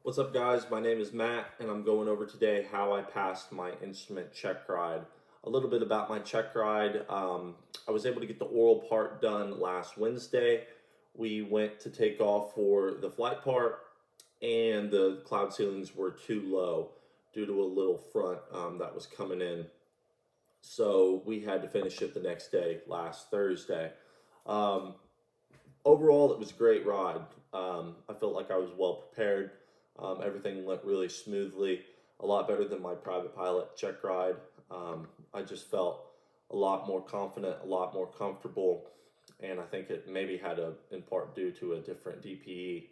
What's up, guys? My name is Matt, and I'm going over today how I passed my instrument check ride. A little bit about my check ride. I was able to get the oral part done last Wednesday. We went to take off for the flight part, and the cloud ceilings were too low due to a little front that was coming in. So we had to finish it the next day, last Thursday. Um, Overall, it was a great ride. I felt like I was well prepared. Everything went really smoothly, a lot better than my private pilot check ride. I just felt a lot more confident, a lot more comfortable, and I think it maybe had in part due to a different DPE.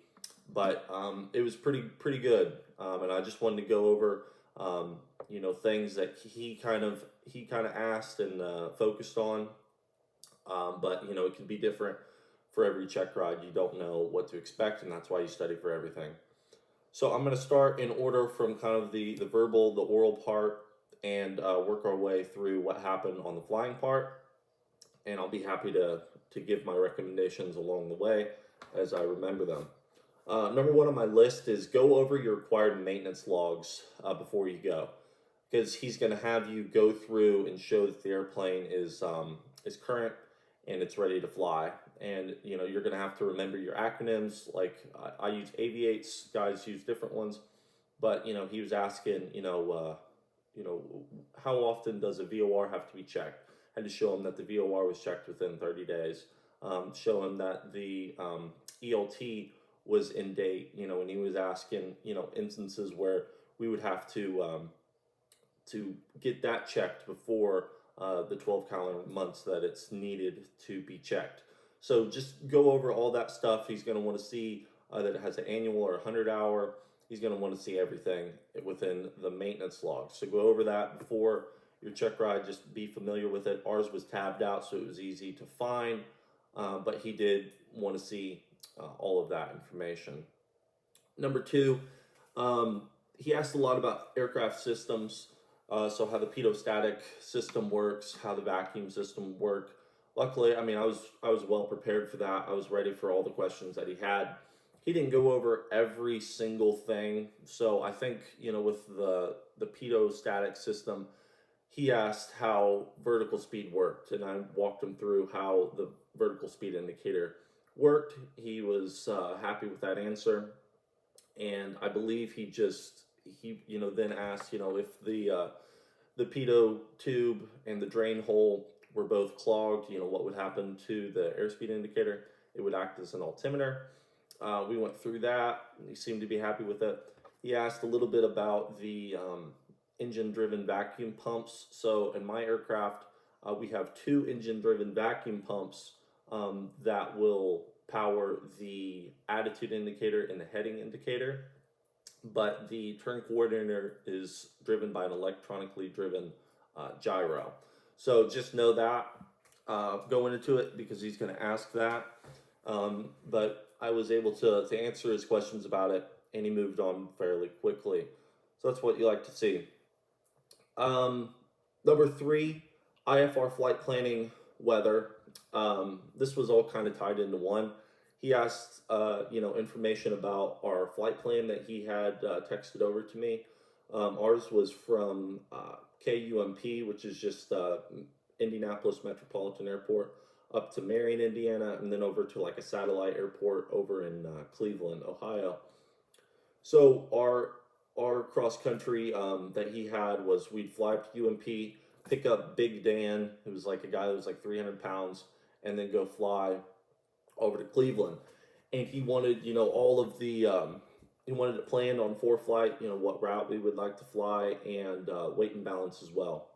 But it was pretty good, and I just wanted to go over things that he kind of asked and focused on. But it can be different for every check ride. You don't know what to expect, and that's why you study for everything. So I'm going to start in order from kind of the verbal, the oral part, and work our way through what happened on the flying part. And I'll be happy to give my recommendations along the way as I remember them. Number one on my list is go over your required maintenance logs before you go, because he's going to have you go through and show that the airplane is current and it's ready to fly. And you're going to have to remember your acronyms. Like I use Aviates, guys use different ones, but he was asking, how often does a VOR have to be checked? I had to show him that the VOR was checked within 30 days. Show him that the ELT was in date. And he was asking, instances where we would have to get that checked before the 12 calendar months that it's needed to be checked. So just go over all that stuff. He's going to want to see that it has an annual or 100-hour. He's going to want to see everything within the maintenance log. So go over that before your check ride. Just be familiar with it. Ours was tabbed out, so it was easy to find. But he did want to see all of that information. Number two, he asked a lot about aircraft systems. So how the pedostatic system works, how the vacuum system works. Luckily, I was well prepared for that. I was ready for all the questions that he had. He didn't go over every single thing. So I think, with the pedostatic system, he asked how vertical speed worked, and I walked him through how the vertical speed indicator worked. He was happy with that answer, and I believe he then asked, if the pedo tube and the drain hole were both clogged, what would happen to the airspeed indicator? It would act as an altimeter. We went through that. He seemed to be happy with it. He asked a little bit about the engine-driven vacuum pumps. So in my aircraft, we have two engine-driven vacuum pumps that will power the attitude indicator and the heading indicator. But the turn coordinator is driven by an electronically driven gyro. So just know that going into it, because he's going to ask that. But I was able to answer his questions about it, and he moved on fairly quickly. So that's what you like to see. Number three, IFR flight planning weather. This was all kind of tied into one. He asked, information about our flight plan that he had texted over to me. Ours was from KUMP, which is just Indianapolis Metropolitan Airport, up to Marion, Indiana, and then over to like a satellite airport over in Cleveland, Ohio. So our cross country that he had was we'd fly up to UMP, pick up Big Dan, who was like a guy that was like 300 pounds, and then go fly over to Cleveland. And he wanted, all of the, he wanted it planned on ForeFlight, what route we would like to fly, and weight and balance as well.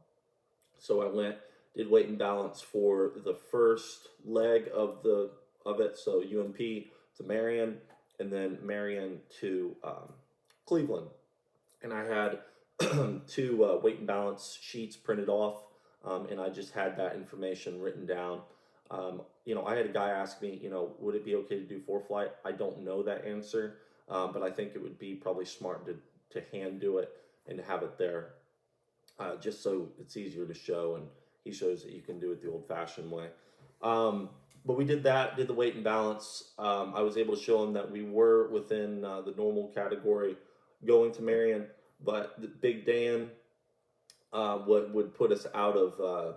So I did weight and balance for the first leg of it, so UMP to Marion, and then Marion to Cleveland. And I had two weight and balance sheets printed off, and I just had that information written down. I had a guy ask me, would it be okay to do ForeFlight? I don't know that answer, but I think it would be probably smart to hand do it and to have it there, just so it's easier to show, and he shows that you can do it the old-fashioned way. But we did that, did the weight and balance. I was able to show him that we were within the normal category going to Marion, but the Big Dan would put us out of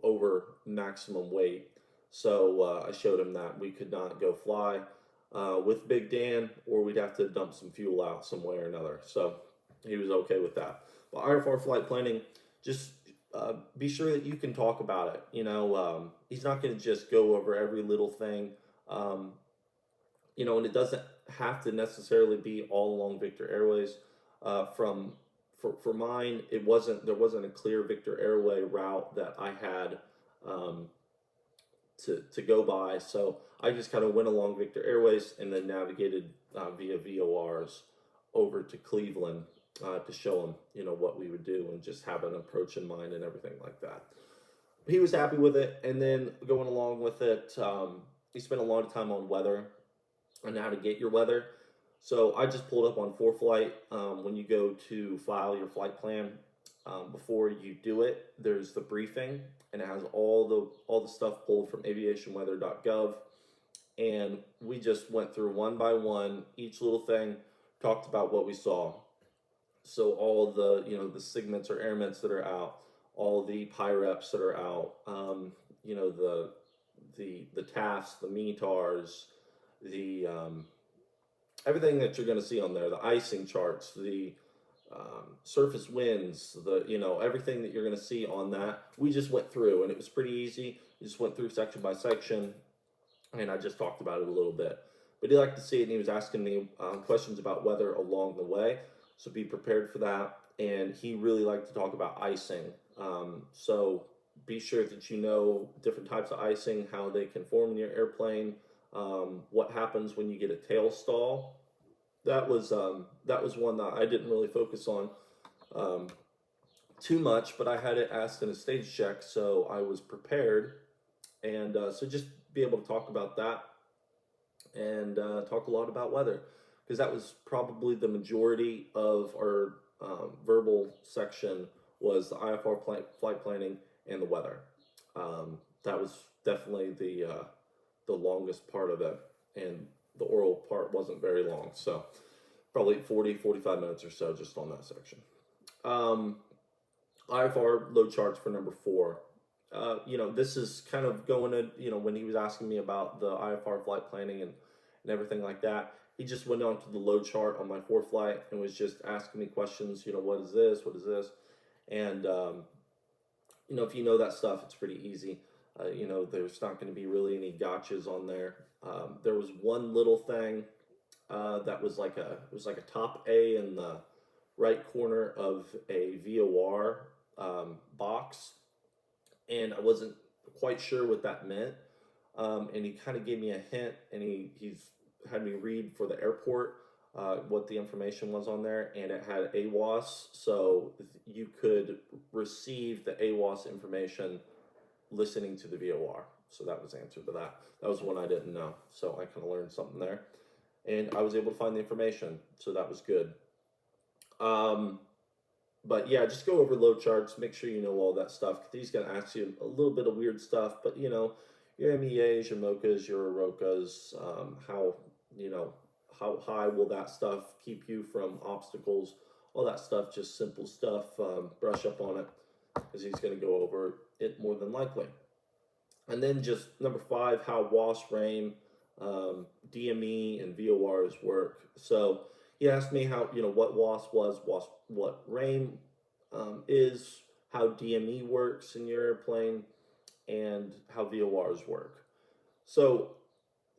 over maximum weight. So I showed him that we could not go fly with Big Dan, or we'd have to dump some fuel out some way or another. So he was okay with that. But IFR flight planning, just be sure that you can talk about it. He's not going to just go over every little thing. Um, and it doesn't have to necessarily be all along Victor Airways. From for mine, there wasn't a clear Victor Airway route that I had um, to go by. So I just kind of went along Victor Airways and then navigated via VORs over to Cleveland to show him, what we would do and just have an approach in mind and everything like that. He was happy with it, and then going along with it, he spent a lot of time on weather and how to get your weather. So I just pulled up on ForeFlight. When you go to file your flight plan, before you do it, there's the briefing, and it has all the stuff pulled from aviationweather.gov. And we just went through one by one each little thing, talked about what we saw. So all the the segments or airments that are out, all the pyreps that are out, the TAFs, the METARs, the everything that you're going to see on there, the icing charts, the surface winds, everything that you're going to see on that. We just went through, and it was pretty easy. We just went through section by section, and I just talked about it a little bit. But he liked to see it, and he was asking me questions about weather along the way. So be prepared for that. And he really liked to talk about icing. So be sure that you know different types of icing, how they can form in your airplane, what happens when you get a tail stall. That was one that I didn't really focus on too much, but I had it asked in a stage check, so I was prepared, and so just be able to talk about that and talk a lot about weather, because that was probably the majority of our verbal section was the IFR flight planning and the weather. That was definitely the longest part of it, and the oral part wasn't very long, so probably 40-45 minutes or so just on that section. IFR load charts for number 4. This is kind of going to, when he was asking me about the IFR flight planning and everything like that, he just went on to the load chart on my ForeFlight and was just asking me questions, what is this, what is this? And, if you know that stuff, it's pretty easy. There's not going to be really any gotchas on there. There was one little thing that was like a top A in the right corner of a VOR box, and I wasn't quite sure what that meant. And he kind of gave me a hint, and he's had me read for the airport what the information was on there, and it had AWOS, so you could receive the AWOS information listening to the VOR. So that was the answer to that. That was one I didn't know, so I kind of learned something there, and I was able to find the information, so that was good. But yeah, just go over load charts, make sure you know all that stuff. He's going to ask you a little bit of weird stuff, but your MEAs, your MOCAs, your AROCAs, how high will that stuff keep you from obstacles, all that stuff, just simple stuff. Brush up on it, because he's going to go over it more than likely. And then just number 5, how WAS, RAIM, DME, and VORs work. So he asked me how, what WAS was, what RAIM is, how DME works in your airplane, and how VORs work. So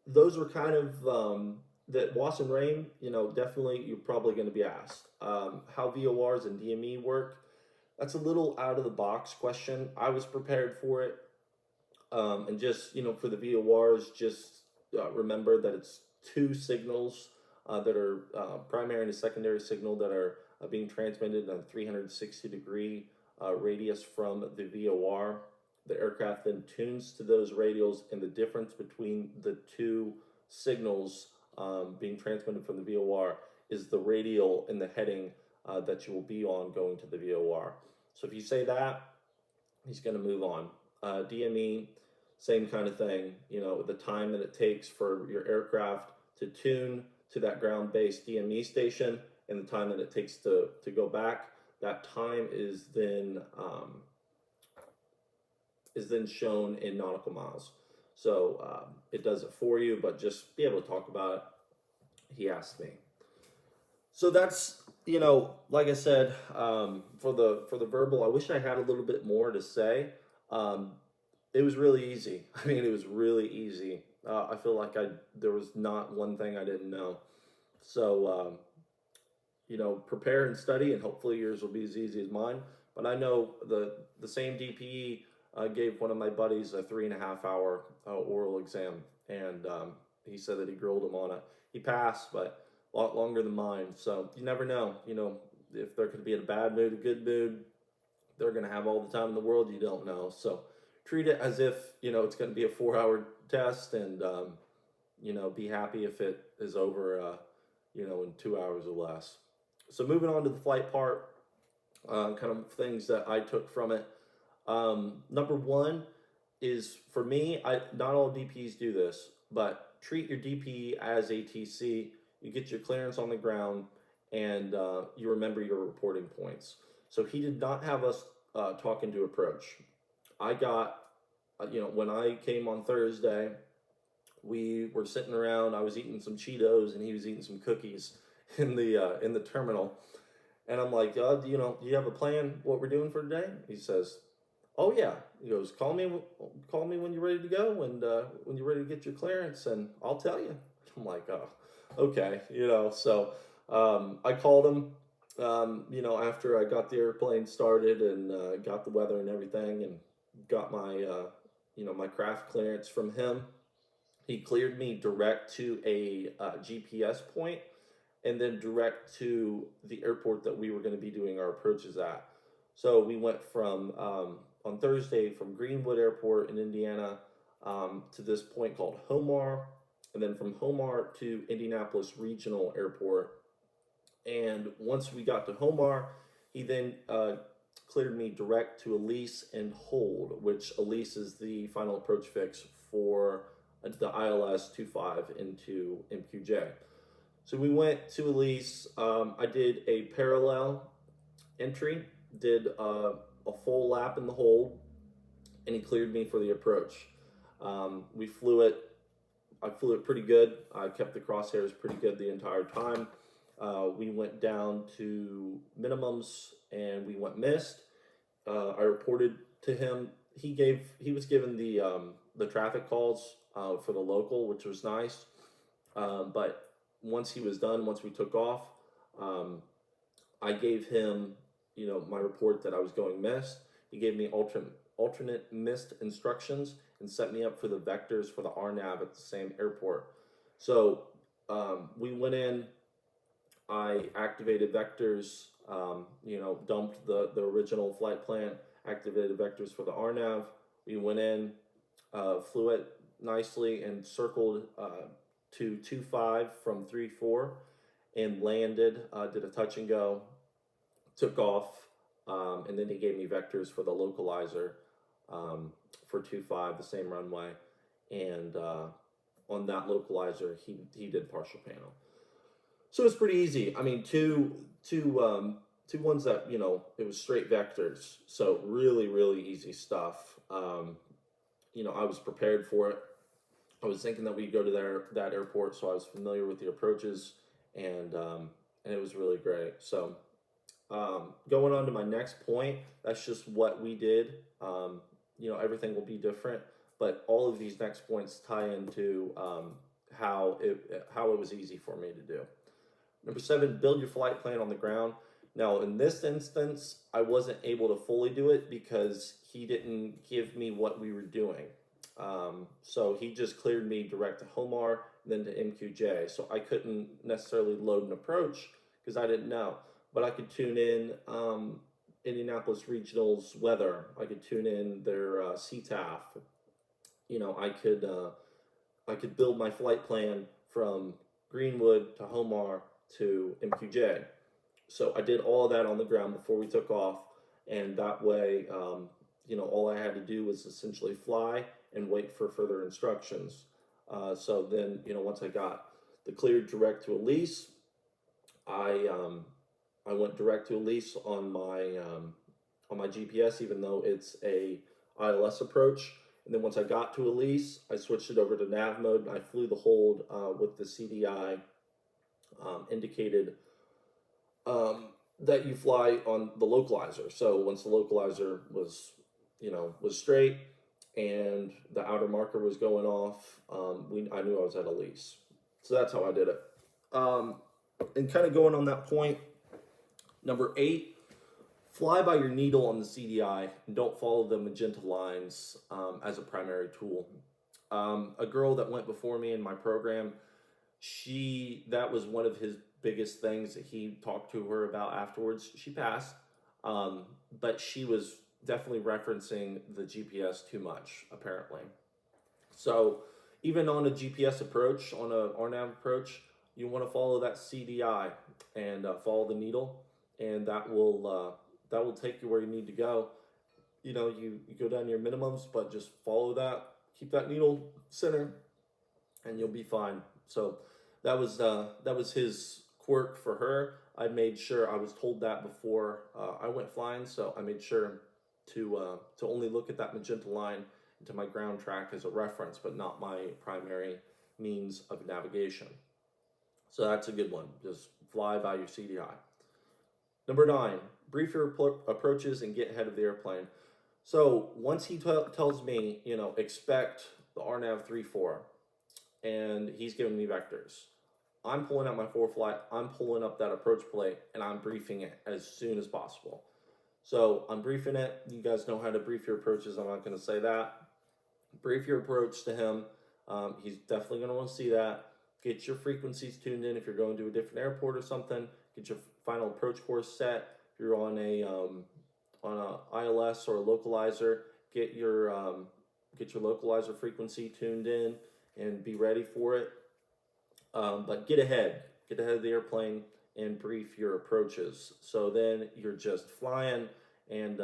those were kind of that WAS and RAIM, definitely you're probably going to be asked. How VORs and DME work, that's a little out of the box question. I was prepared for it. And just, for the VORs, just remember that it's 2 signals that are primary and a secondary signal that are being transmitted on a 360-degree radius from the VOR. The aircraft then tunes to those radials, and the difference between the 2 signals being transmitted from the VOR is the radial and the heading that you will be on going to the VOR. So if you say that, he's going to move on. DME, same kind of thing. The time that it takes for your aircraft to tune to that ground-based DME station and the time that it takes to go back, that time is then shown in nautical miles. So it does it for you, but just be able to talk about it. He asked me. So that's, like I said, for the verbal, I wish I had a little bit more to say. Um, it was really easy. I mean, it was really easy. I feel like there was not one thing I didn't know. So prepare and study, and hopefully yours will be as easy as mine. But I know the same DPE gave one of my buddies a 3.5 hour oral exam, and he said that he grilled him on it. He passed, but a lot longer than mine. So you never know. If they're going to be in a bad mood, a good mood, they're going to have all the time in the world. You don't know. So treat it as if it's going to be a 4 hour test, and be happy if it is over in 2 hours or less. So moving on to the flight part, kind of things that I took from it. Number one is, for me, not all DPs do this, but treat your DP as ATC. You get your clearance on the ground, and you remember your reporting points. So he did not have us talking to approach. I got, when I came on Thursday, we were sitting around. I was eating some Cheetos, and he was eating some cookies in the terminal. And I'm like, do you have a plan what we're doing for today? He says, oh yeah. He goes, call me when you're ready to go, and when you're ready to get your clearance, and I'll tell you. I'm like, oh, okay, So I called him, after I got the airplane started and got the weather and everything, and got my my craft clearance from him. He cleared me direct to a GPS point, and then direct to the airport that we were going to be doing our approaches at. So we went from on Thursday from Greenwood Airport in Indiana to this point called Homar, and then from Homar to Indianapolis Regional Airport. And once we got to Homar, he then cleared me direct to Elise and Hold, which Elise is the final approach fix for the ILS 25 into MQJ. So we went to Elise. I did a parallel entry, did a full lap in the hold, and he cleared me for the approach. We flew it. I flew it pretty good. I kept the crosshairs pretty good the entire time. We went down to minimums, and we went missed. I reported to him. He was given the traffic calls for the local, which was nice. But once he was done, once we took off, I gave him, my report that I was going missed. He gave me alternate missed instructions and set me up for the vectors for the RNAV at the same airport. So we went in. I activated vectors, dumped the original flight plan, activated vectors for the RNAV. We went in, flew it nicely, and circled to 2.5 from 3.4, and landed, did a touch and go, took off, and then he gave me vectors for the localizer for 2.5, the same runway, and on that localizer, he did partial panel. So it's pretty easy. I mean, two ones that, it was straight vectors. So really, really easy stuff. I was prepared for it. I was thinking that we'd go to that airport, so I was familiar with the approaches, and it was really great. So going on to my next point, that's just what we did. Everything will be different, but all of these next points tie into how it was easy for me to do. Number 7, build your flight plan on the ground. Now, in this instance, I wasn't able to fully do it because he didn't give me what we were doing. So he just cleared me direct to Homar, then to MQJ. So I couldn't necessarily load an approach because I didn't know. But I could tune in Indianapolis Regional's weather. I could tune in their CTAF. I could build my flight plan from Greenwood to Homar to MQJ. So I did all of that on the ground before we took off, and that way, all I had to do was essentially fly and wait for further instructions. So then, once I got the cleared direct to Elise, I I went direct to Elise on my GPS, even though it's a ILS approach. And then once I got to Elise, I switched it over to nav mode, and I flew the hold with the CDI indicated that you fly on the localizer. So once the localizer was straight and the outer marker was going off, I knew I was at Elise. So that's how I did it. And kind of going on that point, number 8, fly by your needle on the CDI and don't follow the magenta lines as a primary tool. A girl that went before me in my program, that was one of his biggest things that he talked to her about afterwards. She passed, but she was definitely referencing the GPS too much, apparently. So even on a GPS approach, on a RNAV approach, you want to follow that CDI and follow the needle, and that will take you where you need to go. You go down your minimums, but just follow that. Keep that needle center, and you'll be fine. So that was his quirk for her. I made sure I was told that before I went flying, so I made sure to only look at that magenta line into my ground track as a reference, but not my primary means of navigation. So that's a good one. Just fly by your CDI. Number 9, brief your approaches and get ahead of the airplane. So once he tells me, expect the RNAV 3-4, and he's giving me vectors, I'm pulling out my ForeFlight, I'm pulling up that approach plate, and I'm briefing it as soon as possible. So I'm briefing it. You guys know how to brief your approaches. I'm not going to say that. Brief your approach to him. He's definitely going to want to see that. Get your frequencies tuned in if you're going to a different airport or something. Get your final approach course set. If you're on a ILS or a localizer, get your localizer frequency tuned in and be ready for it. But get ahead of the airplane and brief your approaches. So then you're just flying and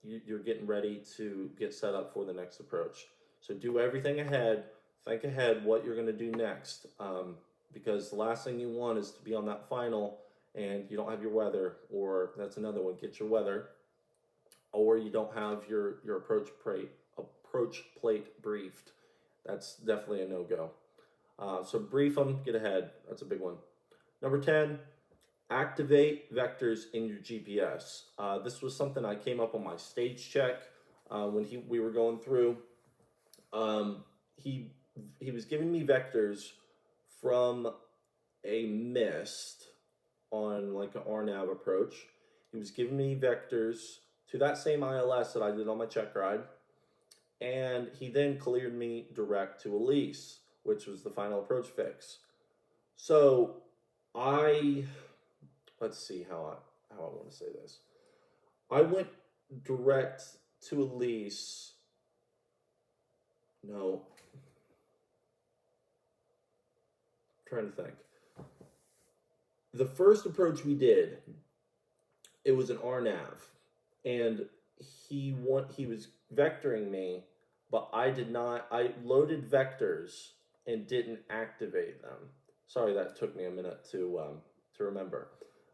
you're getting ready to get set up for the next approach. So do everything ahead. Think ahead what you're going to do next, because the last thing you want is to be on that final and you don't have your weather, or that's another one, get your weather, or you don't have your approach plate briefed. That's definitely a no-go. So brief them, get ahead. That's a big one. Number 10, activate vectors in your GPS. This was something I came up on my stage check when we were going through. He was giving me vectors from a mist on like an RNAV approach. He was giving me vectors to that same ILS that I did on my Checkride, and he then cleared me direct to Elise, which was the final approach fix. So let's see how I want to say this. I went direct to Elise. No. I'm trying to think. The first approach we did, it was an RNAV, and he was vectoring me, but I loaded vectors and didn't activate them. Sorry, that took me a minute to remember.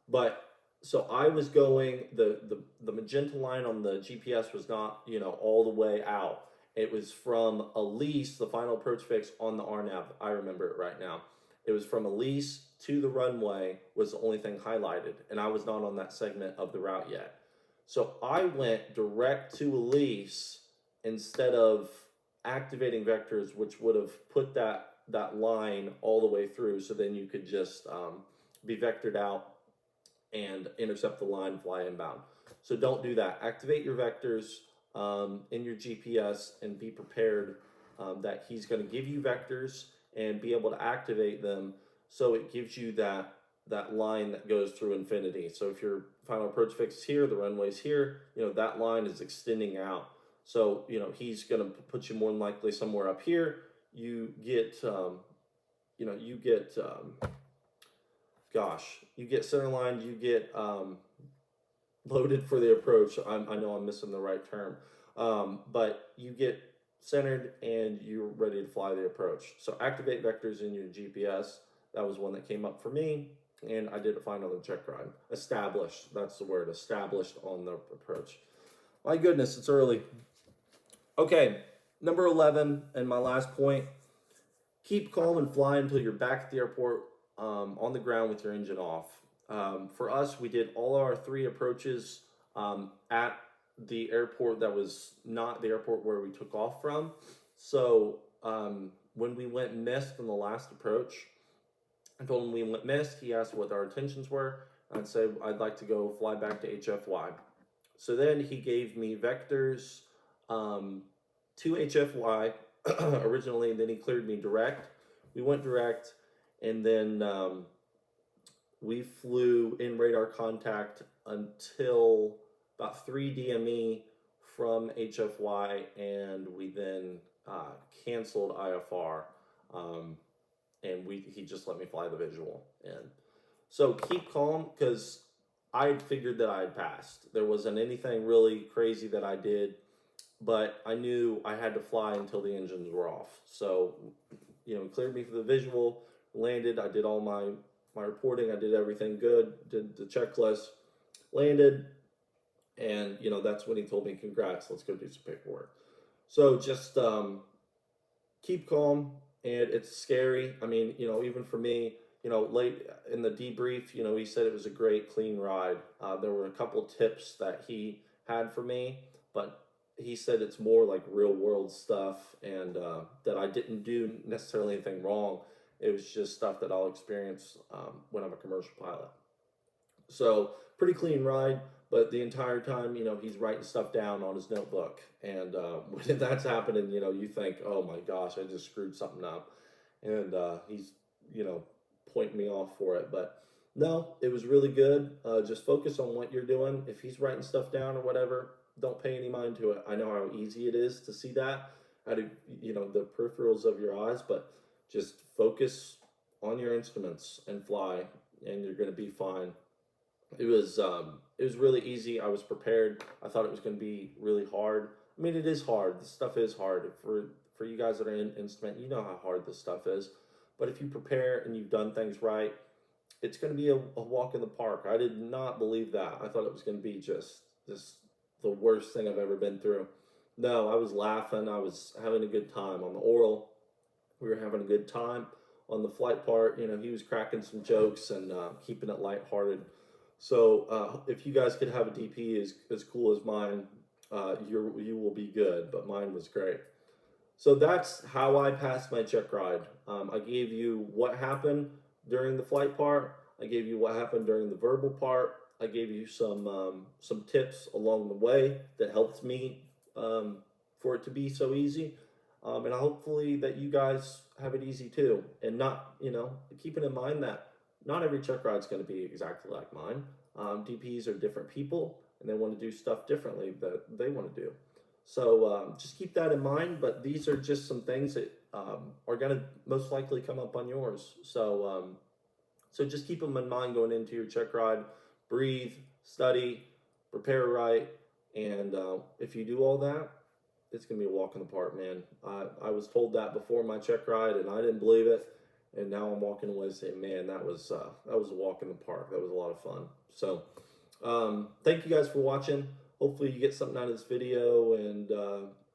But so I was going, the magenta line on the GPS was not, all the way out. It was from Elise, the final approach fix on the RNAV. I remember it right now. It was from Elise to the runway was the only thing highlighted, and I was not on that segment of the route yet. So I went direct to Elise instead of activating vectors, which would have put that line all the way through, so then you could just be vectored out and intercept the line, fly inbound. So don't do that. Activate your vectors in your GPS and be prepared that he's going to give you vectors and be able to activate them, so it gives you that line that goes through infinity. So if your final approach fix is here, the runway's here, that line is extending out. So, he's going to put you more than likely somewhere up here. You get center line, you get loaded for the approach. I know I'm missing the right term. But you get centered, and you're ready to fly the approach. So activate vectors in your GPS. That was one that came up for me, and I did it fine on the Checkride. Established, that's the word, established on the approach. My goodness, it's early. Okay, number 11, and my last point, keep calm and fly until you're back at the airport on the ground with your engine off. For us, we did all our 3 approaches at the airport that was not the airport where we took off from. So when we went missed on the last approach, I told him we went missed. He asked what our intentions were. I'd say I'd like to go fly back to HFY. So then he gave me vectors to HFY originally, and then he cleared me direct. We went direct, and then we flew in radar contact until about 3 DME from HFY, and we then canceled IFR, and he just let me fly the visual. And so keep calm, because I had figured that I had passed. There wasn't anything really crazy that I did, but I knew I had to fly until the engines were off. So, cleared me for the visual, landed, I did all my reporting, I did everything good, did the checklist, landed, and, that's when he told me, congrats, let's go do some paperwork. So just keep calm, and it's scary. I mean, even for me, late in the debrief, he said it was a great, clean ride. There were a couple tips that he had for me, but he said it's more like real world stuff, and that I didn't do necessarily anything wrong. It was just stuff that I'll experience when I'm a commercial pilot. So pretty clean ride, but the entire time, he's writing stuff down on his notebook. And when that's happening, you think, oh my gosh, I just screwed something up. And he's, pointing me off for it. But no, it was really good. Just focus on what you're doing. If he's writing stuff down or whatever, don't pay any mind to it. I know how easy it is to see that out of, the peripherals of your eyes, but just focus on your instruments and fly, and you're going to be fine. It was really easy. I was prepared. I thought it was going to be really hard. I mean, it is hard. This stuff is hard. For you guys that are in instrument, you know how hard this stuff is. But if you prepare and you've done things right, it's going to be a walk in the park. I did not believe that. I thought it was going to be just the worst thing I've ever been through. No, I was laughing. I was having a good time on the oral. We were having a good time on the flight part. He was cracking some jokes and keeping it lighthearted. So if you guys could have a DP as cool as mine, you will be good. But mine was great. So that's how I passed my check ride. I gave you what happened during the flight part. I gave you what happened during the verbal part. I gave you some tips along the way that helped me for it to be so easy. And hopefully that you guys have it easy too. And not, keeping in mind that not every check ride is going to be exactly like mine. DPs are different people, and they want to do stuff differently that they want to do. So just keep that in mind. But these are just some things that are going to most likely come up on yours. So just keep them in mind going into your check ride. Breathe, study, prepare right, and if you do all that, it's going to be a walk in the park, man. I was told that before my check ride, and I didn't believe it. And now I'm walking away saying, man, that was a walk in the park. That was a lot of fun. So thank you guys for watching. Hopefully you get something out of this video, and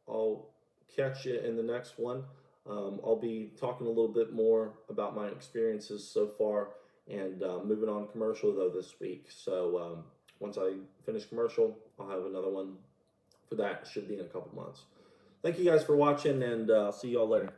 I'll catch you in the next one. I'll be talking a little bit more about my experiences so far, and moving on commercial though this week. So once I finish commercial, I'll have another one for that. Should be in a couple months. Thank you guys for watching, and I'll see you all later.